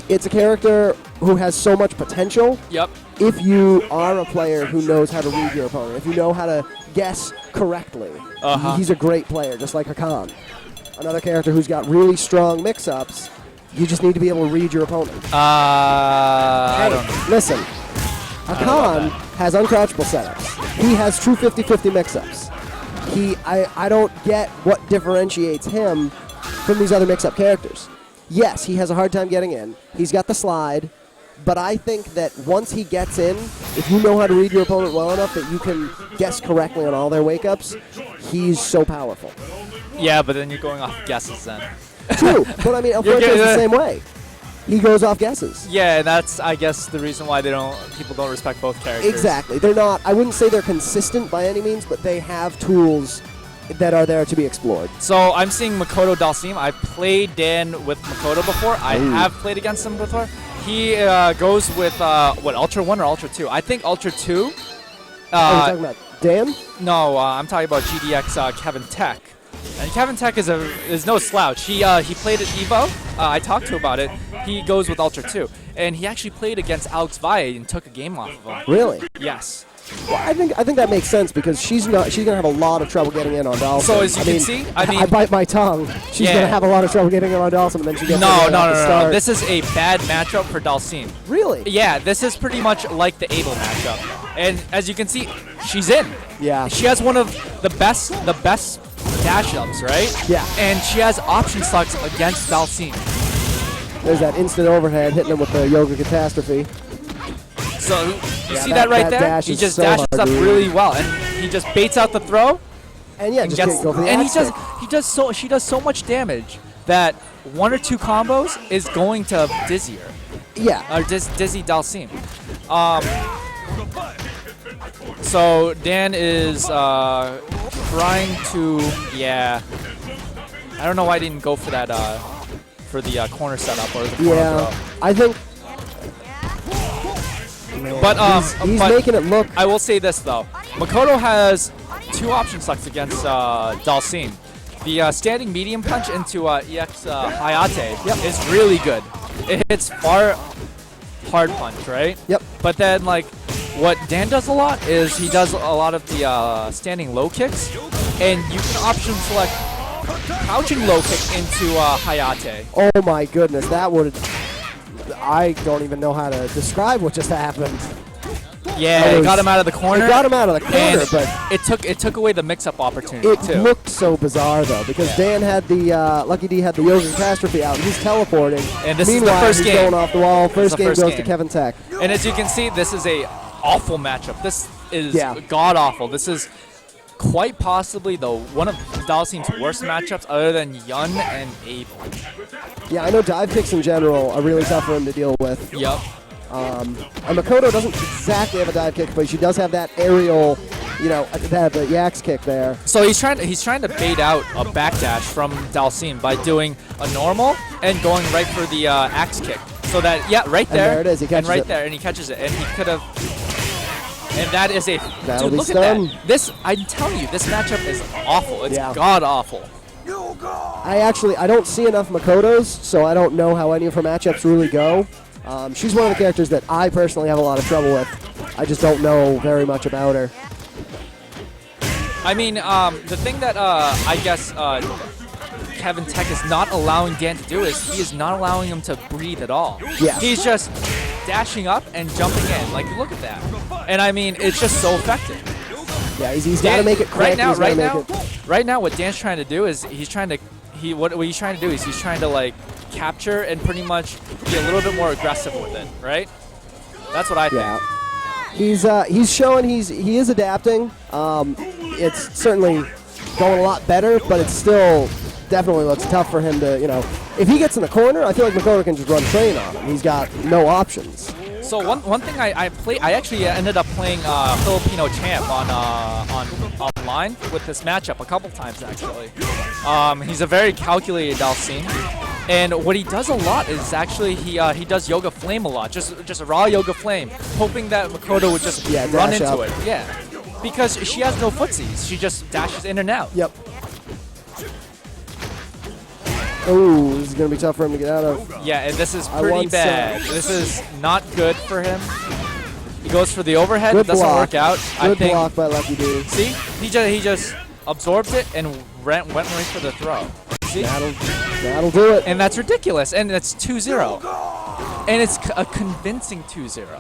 it's a character who has so much potential. Yep. If you are a player who knows how to read your opponent, if you know how to guess correctly, he's a great player, just like Hakan. Another character who's got really strong mix-ups. You just need to be able to read your opponent. I don't know. Listen, Hakan has uncrouchable setups. He has true 50-50 mix-ups. I don't get what differentiates him from these other mix-up characters. Yes, he has a hard time getting in. He's got the slide. But I think that once he gets in, if you know how to read your opponent well enough that you can guess correctly on all their wake-ups, he's so powerful. Yeah, but then you're going off guesses then. True, but I mean, Alfredo is the same way. He goes off guesses. Yeah, that's, I guess, the reason why people don't respect both characters. Exactly. They're not, I wouldn't say they're consistent by any means, but they have tools that are there to be explored. So I'm seeing Makoto Dalsim. I played Dan with Makoto before. I have played against him before. He goes with, Ultra 1 or Ultra 2? I think Ultra 2. Are you talking about Dan? No, I'm talking about GDX Kevin Teque. And Kevin Teque is no slouch. He played at EVO. I talked to him about it. He goes with Ultra 2. And he actually played against Alex Valle and took a game off of him. Really? Yes. Well, I think that makes sense because she's gonna have a lot of trouble getting in on Dalsim. So as you can see, I bite my tongue. She's gonna have a lot of trouble getting in on Dalsim, and then she gets No. This is a bad matchup for Dalsim. Really? Yeah, this is pretty much like the Abel matchup. And as you can see, she's in. Yeah. She has one of the best dash ups, right? Yeah. And she has option stocks against Dalsim. There's that instant overhead hitting him with the Yoga Catastrophe. So you see that right there? He just dashes up really well, and he just baits out the throw. And yeah, just gets, go for the and she does so much damage that 1 or 2 combos is going to dizzy her. Yeah. Or dizzy Dalsim. So Dan is trying to, I don't know why I didn't go for that for the corner setup or the corner throw. I think. But he's making it look. I will say this though, Makoto has 2 option selects against Dalsim. The standing medium punch into EX Hayate is really good. It hits far hard punch, right? Yep. But then like what Dan does a lot is he does a lot of the standing low kicks, and you can option select crouching low kick into Hayate. Oh my goodness, that would. I don't even know how to describe what just happened. Yeah, it got him out of the corner. It got him out of the corner, but it took away the mix-up opportunity it too. looked so bizarre though because Dan had the LuckyD had the Yoga Catastrophe out, and he's teleporting. And this Meanwhile, is the first he's game. going off the wall. First game goes to Kevin Teque. And as you can see, this is a awful matchup. This is god awful. This is quite possibly one of Dalsim's worst matchups, other than Yun and Abel. Yeah, I know dive kicks in general are really tough for him to deal with. Yep. And Makoto doesn't exactly have a dive kick, but she does have that aerial, the Yaks kick there. So he's trying to bait out a backdash from Dalsim by doing a normal and going right for the axe kick. So that right there. And there it is. He catches it. And he catches it, and he could have. And that is a That'll dude. Look stun. at that. This, I'm telling you, this matchup is awful. It's god awful. I don't see enough Makotos, so I don't know how any of her matchups really go. She's one of the characters that I personally have a lot of trouble with. I just don't know very much about her. I mean, the thing that I guess Kevin Teque is not allowing Dan to do is he is not allowing him to breathe at all. Yeah. He's just dashing up and jumping in. Like, look at that. And I mean, it's just so effective. Yeah, he's got to make it quick. Right now, what Dan's trying to do is he's trying to like capture and pretty much be a little bit more aggressive with it, right? That's what I think. Yeah. He's showing he is adapting. It's certainly going a lot better, but it still definitely looks tough for him to, if he gets in the corner, I feel like Makoto can just run train on him. He's got no options. So one thing I actually ended up playing Filipino Champ on online with this matchup a couple times actually. He's a very calculated Dalsim, and what he does a lot is actually he does Yoga Flame a lot, just a raw Yoga Flame, hoping that Makoto would just run into it. Yeah, because she has no footsies, she just dashes in and out. Yep. Oh, this is going to be tough for him to get out of. Yeah, and this is I pretty once bad. This is not good for him. He goes for the overhead. Good It doesn't block. work out. I Good think. block by LuckyD. See, he just absorbs it and went right for the throw. See, That'll do it. and that's ridiculous. And it's 2-0, and it's a convincing 2-0.